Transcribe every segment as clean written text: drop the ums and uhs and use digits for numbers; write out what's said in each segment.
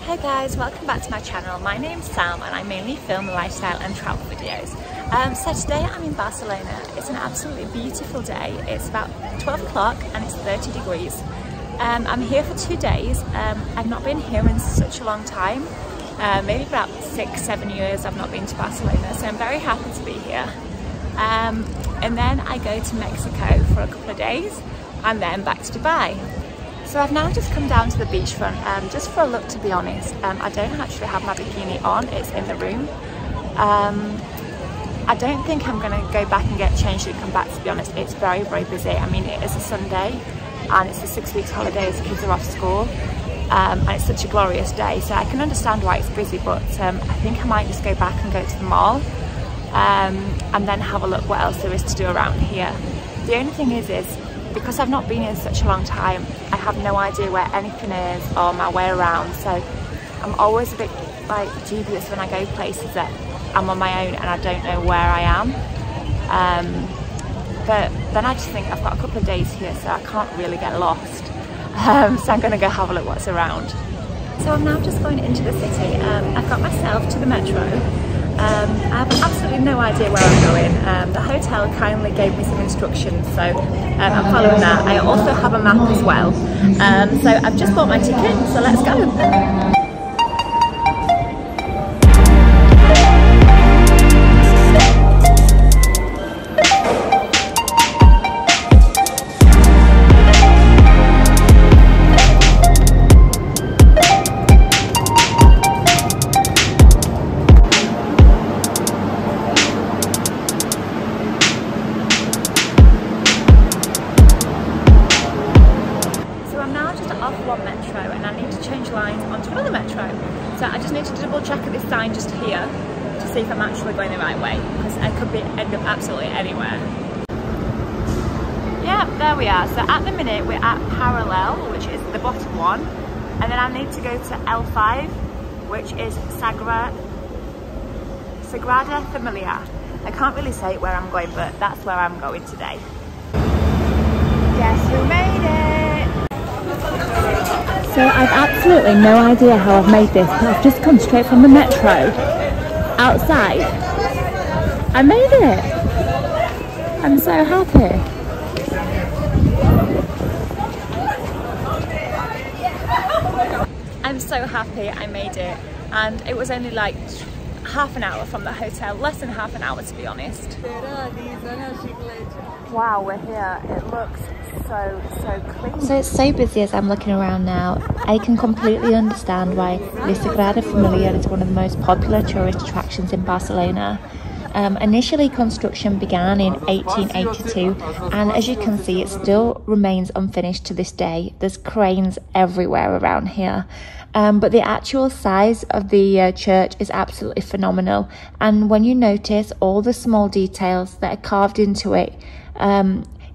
Hey guys, welcome back to my channel. My name's Sam and I mainly film lifestyle and travel videos. So today I'm in Barcelona. It's an absolutely beautiful day. It's about 12 o'clock and it's 30 degrees. I'm here for 2 days. I've not been here in such a long time. Maybe about 6-7 years I've not been to Barcelona, so I'm very happy to be here. And then I go to Mexico for a couple of days and then back to Dubai. So I've now just come down to the beachfront just for a look, to be honest. I don't actually have my bikini on, it's in the room. I don't think I'm going to go back and get changed and come back, to be honest. It's very, very busy. I mean, it is a Sunday and it's a 6 weeks holiday as the kids are off school. And it's such a glorious day, so I can understand why it's busy, but I think I might just go back and go to the mall and then have a look what else there is to do around here. The only thing is because I've not been here such a long time, I have no idea where anything is or my way around, so I'm always a bit like dubious when I go places that I'm on my own and I don't know where I am. But then I just think I've got a couple of days here, so I can't really get lost. So I'm going to go have a look what's around. So I'm now just going into the city. I've got myself to the metro. I have absolutely no idea where I'm going. The hotel kindly gave me some instructions, so I'm following that. I also have a map as well. So I've just bought my ticket, so let's go. Metro and I need to change lines onto another metro, so I just need to double check at this sign just here to see if I'm actually going the right way, because I could end up absolutely anywhere. Yeah, there we are. So at the minute we're at Parallel, which is the bottom one, and then I need to go to L5, which is Sagrada Familia. I can't really say where I'm going, but that's where I'm going today. Yes, we made it! So I've absolutely no idea how I've made this, but I've just come straight from the metro outside. I made it! I'm so happy. I'm so happy I made it, and it was only like half an hour from the hotel, less than half an hour to be honest. Wow, we're here. It looks so clean. So it's so busy as I'm looking around now. I can completely understand why the Sagrada Familia is one of the most popular tourist attractions in Barcelona. Initially construction began in 1882, and as you can see it still remains unfinished to this day. There's cranes everywhere around here. But the actual size of the church is absolutely phenomenal, and when you notice all the small details that are carved into it,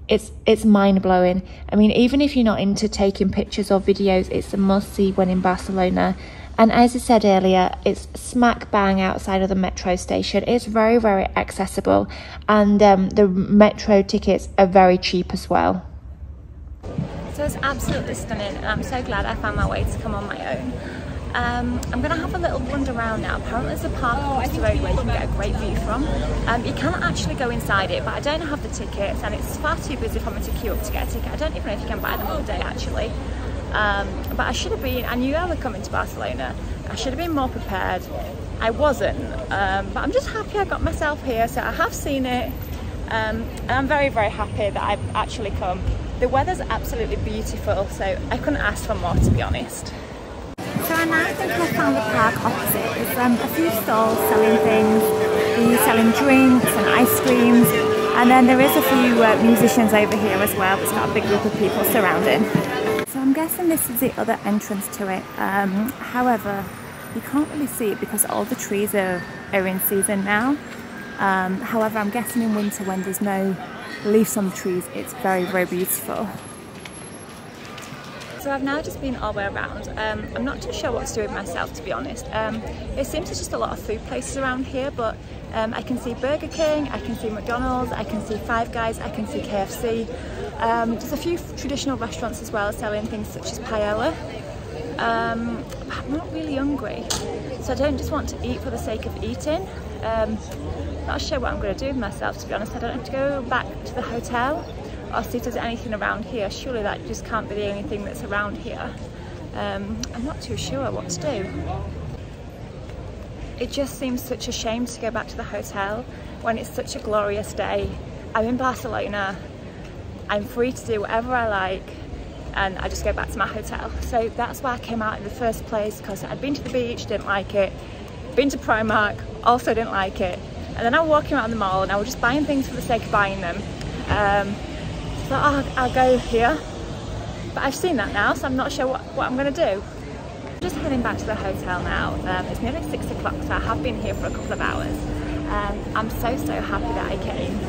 it's mind-blowing. I mean, even if you're not into taking pictures or videos, it's a must-see when in Barcelona. And as I said earlier, it's smack bang outside of the metro station. It's very, very accessible, and the metro tickets are very cheap as well. So it's absolutely stunning, and I'm so glad I found my way to come on my own. I'm going to have a little wander around now. Apparently there's a park across the road where you can get a great view from. You can't actually go inside it, but I don't have the tickets and it's far too busy for me to queue up to get a ticket. I don't even know if you can buy them all day actually. But I should have been, I knew I was coming to Barcelona. I should have been more prepared. I wasn't, but I'm just happy I got myself here, so I have seen it. And I'm very, very happy that I've actually come. The weather's absolutely beautiful, so I couldn't ask for more, to be honest. So I now think I found the park opposite. There's a few stalls selling things. They're selling drinks and ice creams, and then there is a few musicians over here as well. It's got a big group of people surrounding. So I'm guessing this is the other entrance to it. However, you can't really see it because all the trees are in season now. However, I'm guessing in winter when there's no leaves on the trees, it's very, very beautiful. So I've now just been all the way around. I'm not too sure what to do with myself, to be honest. It seems there's just a lot of food places around here, but I can see Burger King, I can see McDonald's, I can see Five Guys, I can see KFC. There's a few traditional restaurants as well selling things such as paella. I'm not really hungry, so I don't just want to eat for the sake of eating. Not sure what I'm going to do with myself, to be honest. I don't have to go back to the hotel or see if there's anything around here. Surely that just can't be the only thing that's around here. I'm not too sure what to do. It just seems such a shame to go back to the hotel when it's such a glorious day. I'm in Barcelona, I'm free to do whatever I like, and I just go back to my hotel. So that's why I came out in the first place, because I'd been to the beach, didn't like it, been to Primark, also didn't like it, and then I was walking around the mall and I was just buying things for the sake of buying them. So I'll go here, but I've seen that now, so I'm not sure what I'm going to do. Just heading back to the hotel now. It's nearly 6 o'clock, so I have been here for a couple of hours. I'm so happy that I came.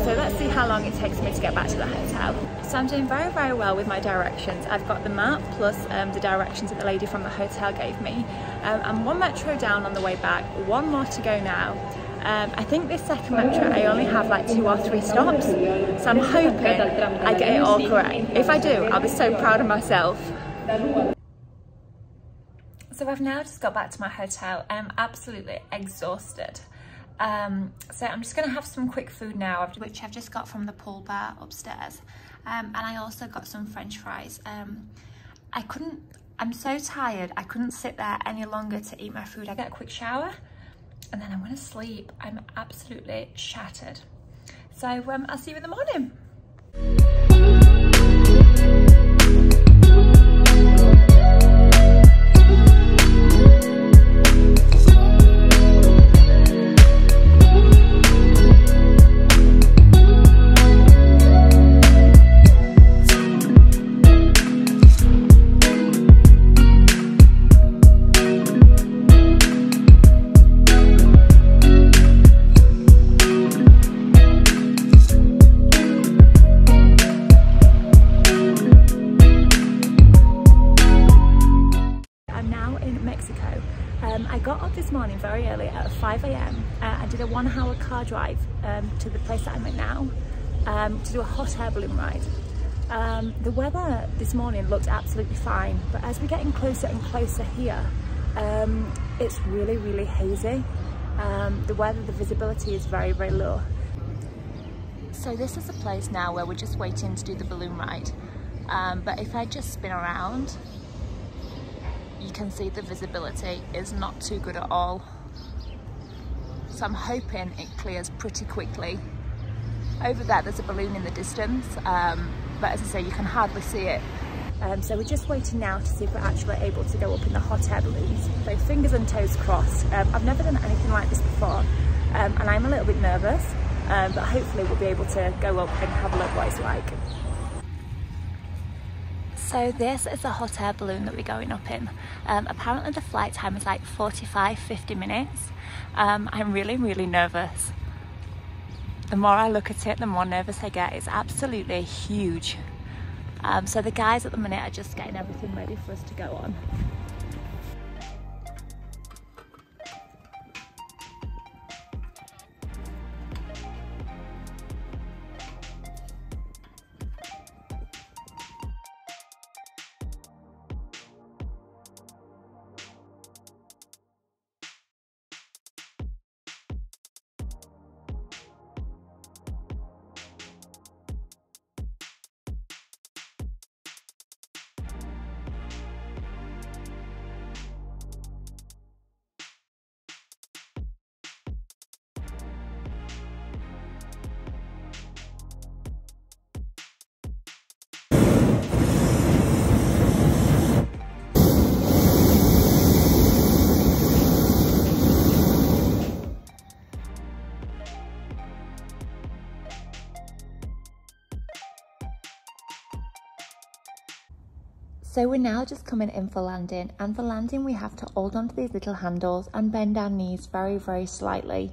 So let's see how long it takes me to get back to the hotel. So I'm doing very well with my directions. I've got the map plus the directions that the lady from the hotel gave me. I'm 1 metro down on the way back, 1 more to go now. I think this second metro I only have like 2 or 3 stops, so I'm hoping I get it all correct. If I do, I'll be so proud of myself. So I've now just got back to my hotel. I'm absolutely exhausted. So I'm just going to have some quick food now, which I've just got from the pool bar upstairs. And I also got some French fries. I'm so tired, I couldn't sit there any longer to eat my food. I get a quick shower and then I'm going to sleep. I'm absolutely shattered. So I'll see you in the morning. I got up this morning very early at 5 AM. I did a 1-hour car drive to the place that I'm at now to do a hot air balloon ride. The weather this morning looked absolutely fine, but as we're getting closer and closer here, it's really hazy. The weather, the visibility is very low. So this is the place now where we're just waiting to do the balloon ride. But if I just spin around, you can see the visibility is not too good at all. So I'm hoping it clears pretty quickly. Over there's a balloon in the distance, but as I say, you can hardly see it. So we're just waiting now to see if we're actually able to go up in the hot air balloons. So fingers and toes crossed. I've never done anything like this before, and I'm a little bit nervous, but hopefully we'll be able to go up and have a look what it's like. So this is the hot air balloon that we're going up in. Apparently the flight time is like 45-50 minutes. I'm really nervous. The more I look at it, the more nervous I get. It's absolutely huge. So the guys at the minute are just getting everything ready for us to go on. So we're now just coming in for landing, and for landing we have to hold on to these little handles and bend our knees very slightly.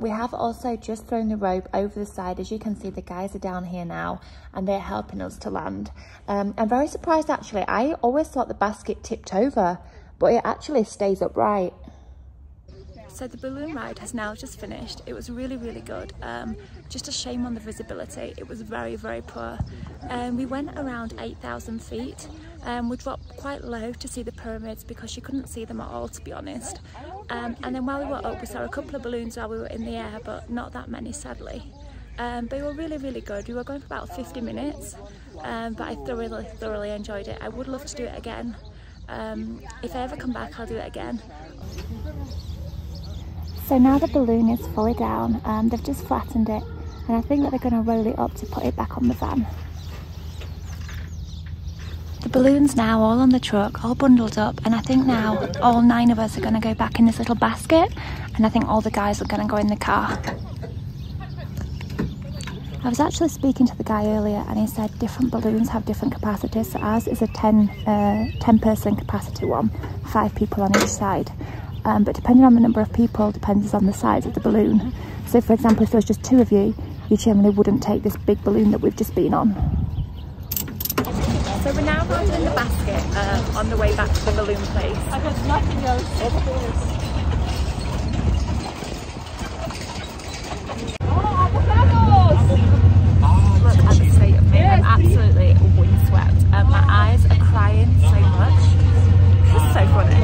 We have also just thrown the rope over the side. As you can see, the guys are down here now and they're helping us to land. I'm very surprised actually. I always thought the basket tipped over, but it actually stays upright. So the balloon ride has now just finished. It was really good. Just a shame on the visibility. It was very poor. We went around 8,000 feet. We dropped quite low to see the pyramids because you couldn't see them at all, to be honest. And then while we were up, we saw a couple of balloons while we were in the air, but not that many, sadly. But they were really, really good. We were going for about 50 minutes, but I thoroughly enjoyed it. I would love to do it again. If I ever come back, I'll do it again. So now the balloon is fully down, they've just flattened it, and I think that they're going to roll it up to put it back on the van. The balloon's now all on the truck, all bundled up, and I think now all 9 of us are going to go back in this little basket, and I think all the guys are going to go in the car. I was actually speaking to the guy earlier, and he said different balloons have different capacities. So ours is a 10-person capacity one, 5 people on each side. But depending on the number of people, depends on the size of the balloon. So for example, if there was just 2 of you, you generally wouldn't take this big balloon that we've just been on. So we're now riding in the basket on the way back to the balloon place. I got nothing else. Look at the state of me. I'm absolutely windswept. My eyes are crying so much. This is so funny.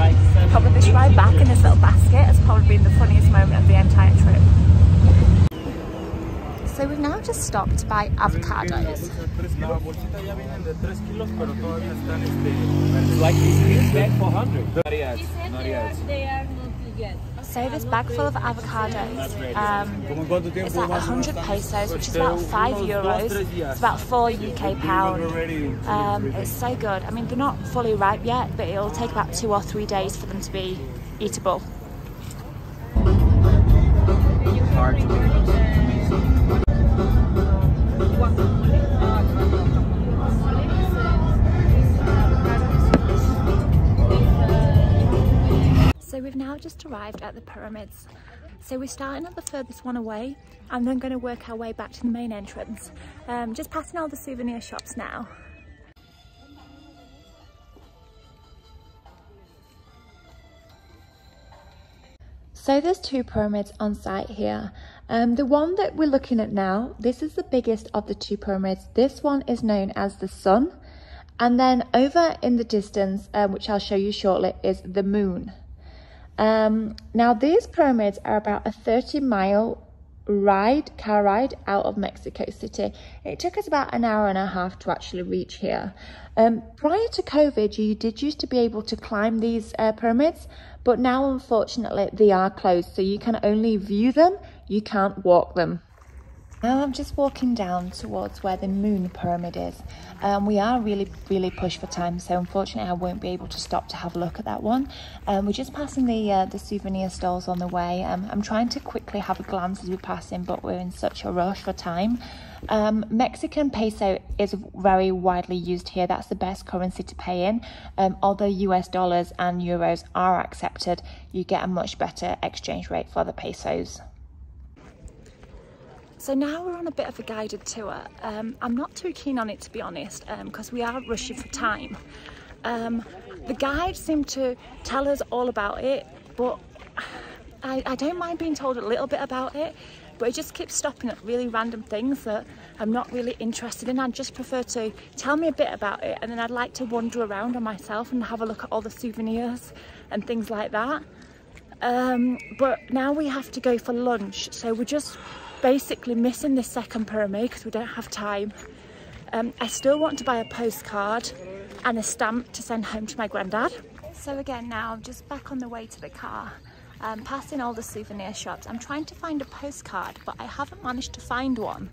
Probably this ride back in this little basket has probably been the funniest moment of the entire trip. So we've now just stopped to buy avocados. So this bag full of avocados is like 100 pesos, which is about €5. It's about 4 UK pound. It's so good. I mean, they're not fully ripe yet, but it'll take about 2 or 3 days for them to be eatable. So we've now just arrived at the pyramids. So we're starting at the furthest one away and then going to work our way back to the main entrance. Just passing all the souvenir shops now. So there's 2 pyramids on site here. The one that we're looking at now, this is the biggest of the 2 pyramids. This one is known as the sun. And then over in the distance, which I'll show you shortly, is the moon. Now these pyramids are about a 30-mile car ride out of Mexico City. It took us about an hour and a half to actually reach here. Prior to COVID, you did used to be able to climb these pyramids, but now unfortunately they are closed, so you can only view them, you can't walk them. Now I'm just walking down towards where the moon pyramid is. We are really pushed for time, so unfortunately I won't be able to stop to have a look at that one. We're just passing the souvenir stalls on the way. I'm trying to quickly have a glance as we pass in, but we're in such a rush for time. Mexican peso is very widely used here. That's the best currency to pay in. Although US dollars and euros are accepted, you get a much better exchange rate for the pesos. So now we're on a bit of a guided tour. I'm not too keen on it, to be honest, because we are rushing for time. The guide seemed to tell us all about it, but I don't mind being told a little bit about it, but it just keeps stopping at really random things that I'm not really interested in. I'd just prefer to tell me a bit about it, and then I'd like to wander around on myself and have a look at all the souvenirs and things like that. But now we have to go for lunch, so we're just basically missing this second pyramid because we don't have time. I still want to buy a postcard and a stamp to send home to my granddad. So again, now I'm just back on the way to the car, passing all the souvenir shops. I'm trying to find a postcard, but I haven't managed to find one.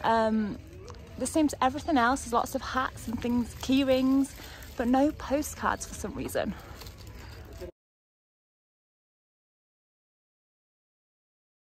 There seems everything else, there's lots of hats and things, key rings, but no postcards for some reason.